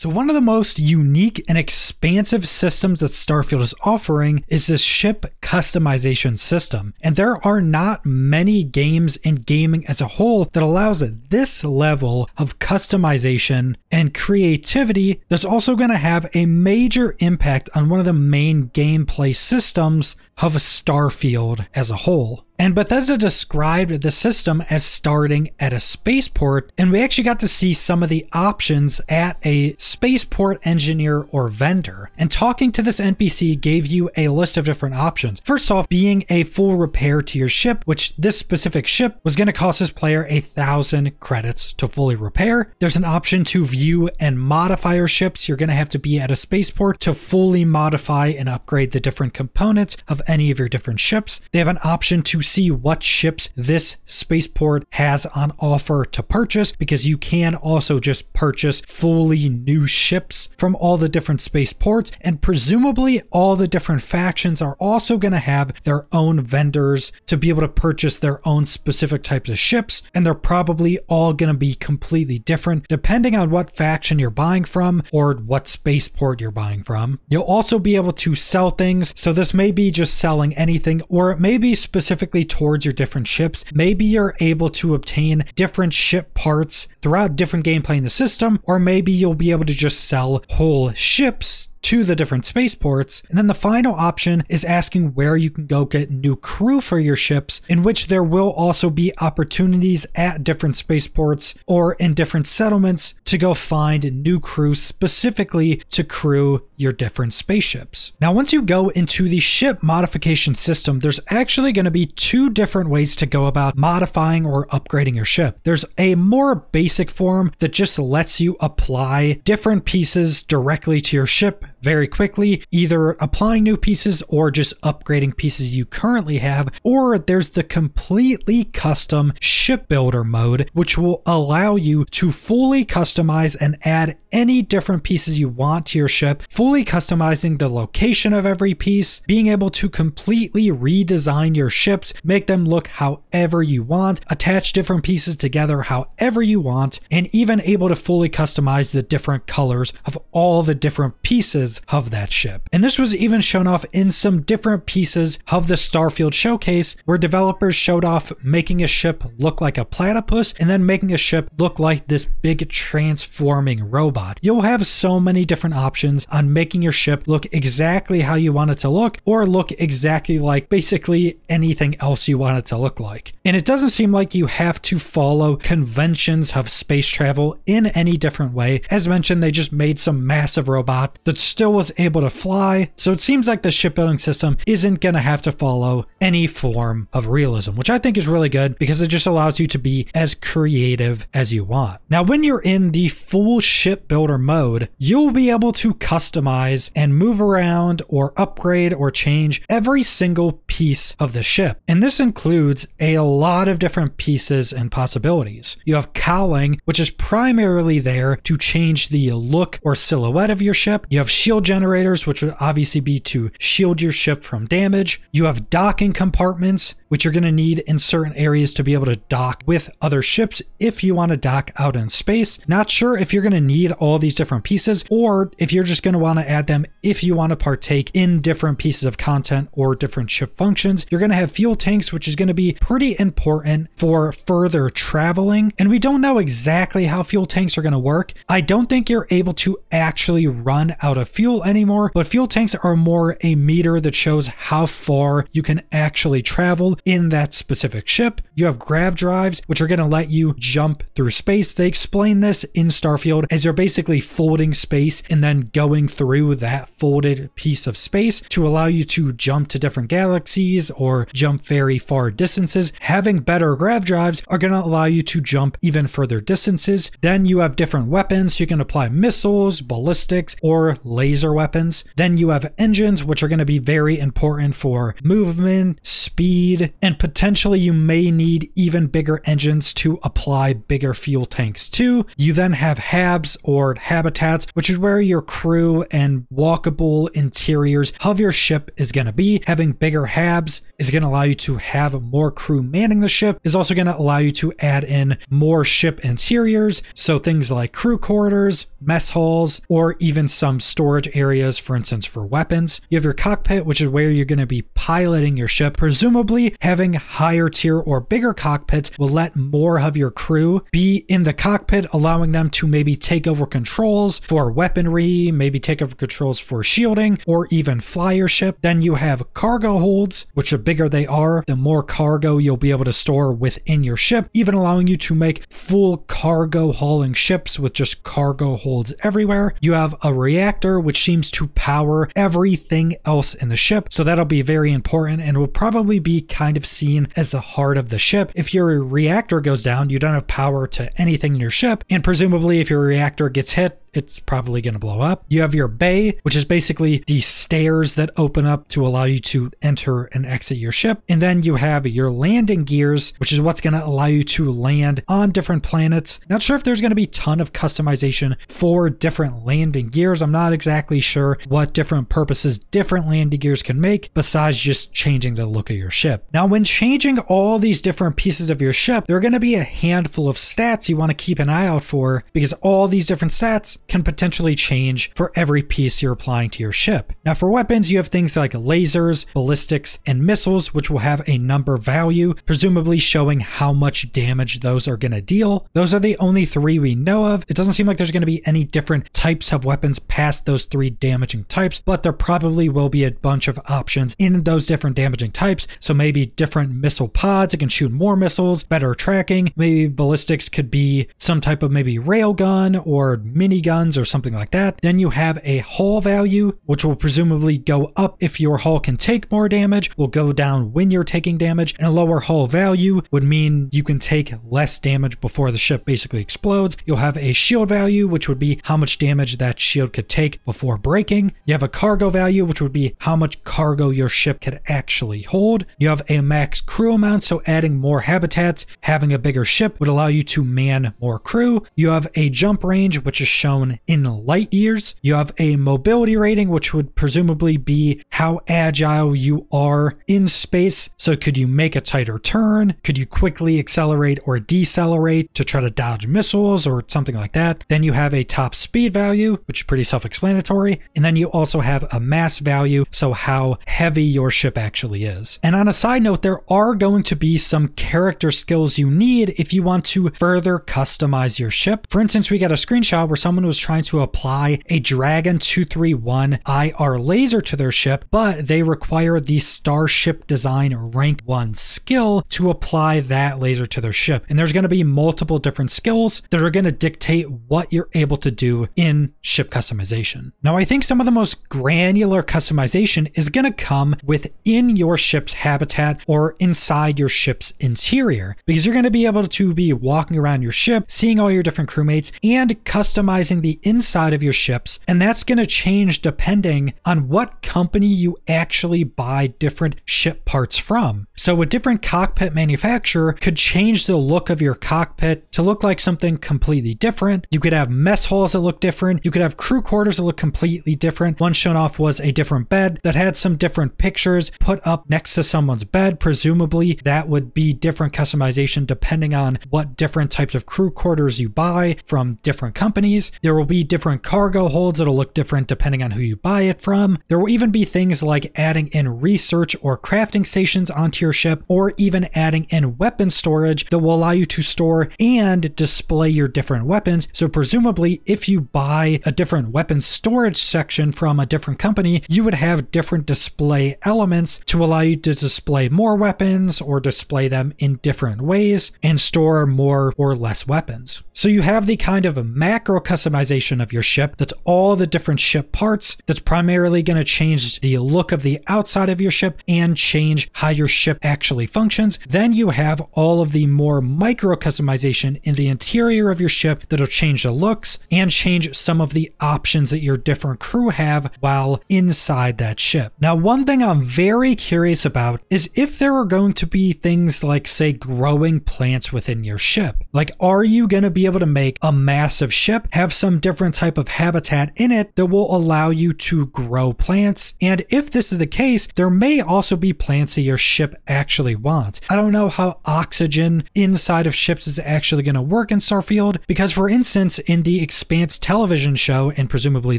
So one of the most unique and expansive systems that Starfield is offering is this ship customization system. And there are not many games in gaming as a whole that allows this level of customization and creativity that's also going to have a major impact on one of the main gameplay systems of Starfield as a whole. And Bethesda described the system as starting at a spaceport, and we actually got to see some of the options at a spaceport engineer or vendor. And talking to this NPC gave you a list of different options. First off, being a full repair to your ship, which this specific ship was going to cost this player 1,000 credits to fully repair. There's an option to view and modify your ships. You're going to have to be at a spaceport to fully modify and upgrade the different components of any of your different ships. They have an option to see what ships this spaceport has on offer to purchase, because you can also just purchase fully new ships from all the different spaceports, and presumably all the different factions are also going to have their own vendors to be able to purchase their own specific types of ships, and they're probably all going to be completely different depending on what faction you're buying from or what spaceport you're buying from. You'll also be able to sell things, so this may be just selling anything, or it may be specifically towards your different ships. Maybe you're able to obtain different ship parts throughout different gameplay in the system, or maybe you'll be able to just sell whole ships to the different spaceports. And then the final option is asking where you can go get new crew for your ships, in which there will also be opportunities at different spaceports or in different settlements to go find new crew specifically to crew your different spaceships. Now, once you go into the ship modification system, there's actually going to be two different ways to go about modifying or upgrading your ship. There's a more basic form that just lets you apply different pieces directly to your ship very quickly, either applying new pieces or just upgrading pieces you currently have. Or there's the completely custom ship builder mode, which will allow you to fully customize and add any different pieces you want to your ship, fully customizing the location of every piece, being able to completely redesign your ships, make them look however you want, attach different pieces together however you want, and even able to fully customize the different colors of all the different pieces of that ship. And this was even shown off in some different pieces of the Starfield showcase, where developers showed off making a ship look like a platypus and then making a ship look like this big transforming robot. You'll have so many different options on making your ship look exactly how you want it to look, or look exactly like basically anything else you want it to look like. And it doesn't seem like you have to follow conventions of space travel in any different way. As mentioned, they just made some massive robot that still was able to fly, so it seems like the shipbuilding system isn't going to have to follow any form of realism, which I think is really good because it just allows you to be as creative as you want. Now, when you're in the full shipbuilder mode, you'll be able to customize and move around or upgrade or change every single piece of the ship. And this includes a lot of different pieces and possibilities. You have cowling, which is primarily there to change the look or silhouette of your ship. You have shield generators, which would obviously be to shield your ship from damage. You have docking compartments, which you're going to need in certain areas to be able to dock with other ships if you want to dock out in space. Not sure if you're going to need all these different pieces, or if you're just going to want to add them if you want to partake in different pieces of content or different ship functions. You're going to have fuel tanks, which is going to be pretty important for further traveling. And we don't know exactly how fuel tanks are going to work. I don't think you're able to actually run out of fuel anymore, but fuel tanks are more a meter that shows how far you can actually travel in that specific ship. You have grav drives, which are going to let you jump through space. They explain this in Starfield as you're basically folding space and then going through that folded piece of space to allow you to jump to different galaxies or jump very far distances. Having better grav drives are going to allow you to jump even further distances. Then you have different weapons. You can apply missiles, ballistics, or laser weapons. Then you have engines, which are going to be very important for movement, speed, and potentially you may need even bigger engines to apply bigger fuel tanks to. You then have habs or habitats, which is where your crew and walkable interiors of your ship is going to be. Having bigger habs is going to allow you to have more crew manning the ship, is also going to allow you to add in more ship interiors. So things like crew quarters, mess halls, or even some storage areas, for instance, for weapons. You have your cockpit, which is where you're going to be piloting your ship. Presumably having higher tier or bigger cockpits will let more of your crew be in the cockpit, allowing them to maybe take over controls for weaponry, maybe take over controls for shielding, or even fly your ship. Then you have cargo holds, which the bigger they are, the more cargo you'll be able to store within your ship, even allowing you to make full cargo hauling ships with just cargo holds everywhere. You have a reactor, which seems to power everything else in the ship. So that'll be very important and will probably be kind of seen as the heart of the ship. If your reactor goes down, you don't have power to anything in your ship. And presumably if your reactor gets hit, it's probably going to blow up. You have your bay, which is basically the stairs that open up to allow you to enter and exit your ship. And then you have your landing gears, which is what's going to allow you to land on different planets. Not sure if there's going to be a ton of customization for different landing gears. I'm not exactly sure what different purposes different landing gears can make besides just changing the look of your ship. Now, when changing all these different pieces of your ship, there are going to be a handful of stats you want to keep an eye out for, because all these different stats can potentially change for every piece you're applying to your ship. Now for weapons, you have things like lasers, ballistics, and missiles, which will have a number value, presumably showing how much damage those are going to deal. Those are the only three we know of. It doesn't seem like there's going to be any different types of weapons past those three damaging types, but there probably will be a bunch of options in those different damaging types. So maybe different missile pods that can shoot more missiles, better tracking. Maybe ballistics could be some type of maybe railgun or minigun or something like that. Then you have a hull value, which will presumably go up if your hull can take more damage, will go down when you're taking damage, and a lower hull value would mean you can take less damage before the ship basically explodes. You'll have a shield value, which would be how much damage that shield could take before breaking. You have a cargo value, which would be how much cargo your ship could actually hold. You have a max crew amount, so adding more habitats, having a bigger ship would allow you to man more crew. You have a jump range, which is shown in light years. You have a mobility rating, which would presumably be how agile you are in space. So could you make a tighter turn? Could you quickly accelerate or decelerate to try to dodge missiles or something like that? Then you have a top speed value, which is pretty self-explanatory. And then you also have a mass value, so how heavy your ship actually is. And on a side note, there are going to be some character skills you need if you want to further customize your ship. For instance, we got a screenshot where someone was trying to apply a Dragon 231 IR laser to their ship, but they require the Starship Design Rank 1 skill to apply that laser to their ship. And there's going to be multiple different skills that are going to dictate what you're able to do in ship customization. Now, I think some of the most granular customization is going to come within your ship's habitat or inside your ship's interior, because you're going to be able to be walking around your ship, seeing all your different crewmates, and customizing the inside of your ships, and that's going to change depending on what company you actually buy different ship parts from. So a different cockpit manufacturer could change the look of your cockpit to look like something completely different. You could have mess halls that look different. You could have crew quarters that look completely different. One shown off was a different bed that had some different pictures put up next to someone's bed. Presumably that would be different customization depending on what different types of crew quarters you buy from different companies. There will be different cargo holds that'll look different depending on who you buy it from. There will even be things like adding in research or crafting stations onto your ship, or even adding in weapon storage that will allow you to store and display your different weapons. So presumably if you buy a different weapon storage section from a different company, you would have different display elements to allow you to display more weapons or display them in different ways and store more or less weapons. So you have the kind of macro customization customization of your ship. That's all the different ship parts. That's primarily going to change the look of the outside of your ship and change how your ship actually functions. Then you have all of the more micro customization in the interior of your ship that'll change the looks and change some of the options that your different crew have while inside that ship. Now, one thing I'm very curious about is if there are going to be things like, say, growing plants within your ship. Like, are you going to be able to make a massive ship have some different type of habitat in it that will allow you to grow plants? And if this is the case, there may also be plants that your ship actually wants. I don't know how oxygen inside of ships is actually going to work in Starfield, because for instance, in the Expanse television show and presumably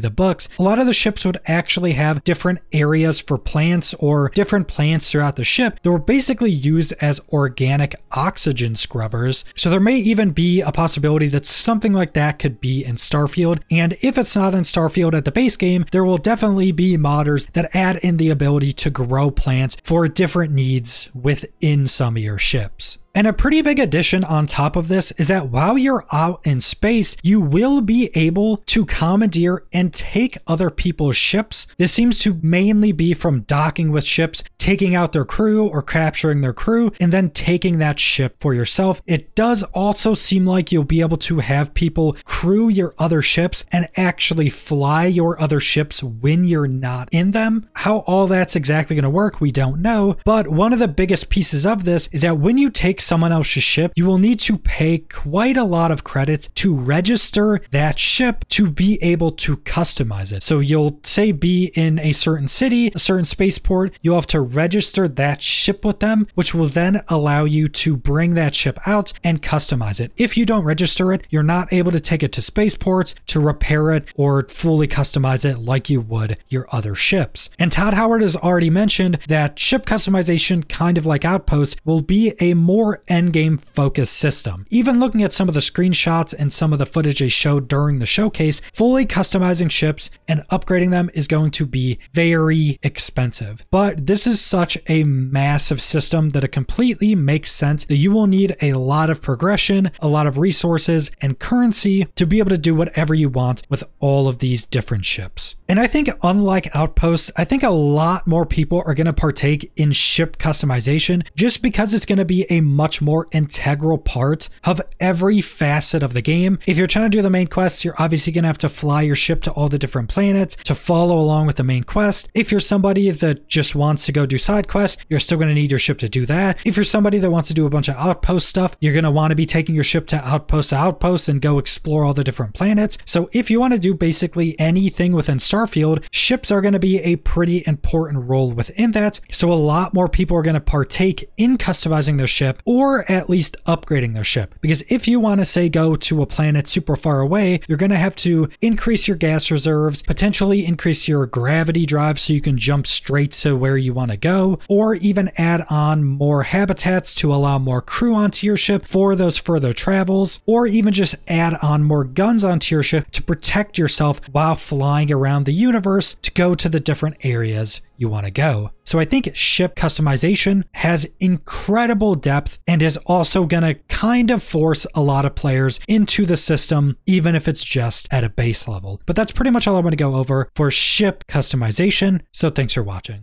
the books, a lot of the ships would actually have different areas for plants or different plants throughout the ship that were basically used as organic oxygen scrubbers. So there may even be a possibility that something like that could be in Starfield. And if it's not in Starfield at the base game, there will definitely be modders that add in the ability to grow plants for different needs within some of your ships. And a pretty big addition on top of this is that while you're out in space, you will be able to commandeer and take other people's ships. This seems to mainly be from docking with ships, taking out their crew or capturing their crew, and then taking that ship for yourself. It does also seem like you'll be able to have people crew your other ships and actually fly your other ships when you're not in them. How all that's exactly going to work, we don't know. But one of the biggest pieces of this is that when you take someone else's ship, you will need to pay quite a lot of credits to register that ship to be able to customize it. So you'll say be in a certain city, a certain spaceport, you'll have to register that ship with them, which will then allow you to bring that ship out and customize it. If you don't register it, you're not able to take it to spaceports to repair it or fully customize it like you would your other ships. And Todd Howard has already mentioned that ship customization, kind of like Outposts, will be a more endgame focused system. Even looking at some of the screenshots and some of the footage they showed during the showcase, fully customizing ships and upgrading them is going to be very expensive. But this is such a massive system that it completely makes sense that you will need a lot of progression, a lot of resources, and currency to be able to do whatever you want with all of these different ships. And I think unlike Outposts, I think a lot more people are going to partake in ship customization just because it's going to be a much more integral part of every facet of the game. If you're trying to do the main quests, you're obviously going to have to fly your ship to all the different planets to follow along with the main quest. If you're somebody that just wants to go do side quests, you're still going to need your ship to do that. If you're somebody that wants to do a bunch of outpost stuff, you're going to want to be taking your ship to outpost and go explore all the different planets. So if you want to do basically anything within Starfield, ships are going to be a pretty important role within that. So a lot more people are going to partake in customizing their ship, or at least upgrading their ship. Because if you want to, say, go to a planet super far away, you're going to have to increase your gas reserves, potentially increase your gravity drive so you can jump straight to where you want to go, or even add on more habitats to allow more crew onto your ship for those further travels, or even just add on more guns onto your ship to protect yourself while flying around the universe to go to the different areas you want to go. So I think ship customization has incredible depth and is also going to kind of force a lot of players into the system, even if it's just at a base level. But that's pretty much all I want to go over for ship customization. So thanks for watching.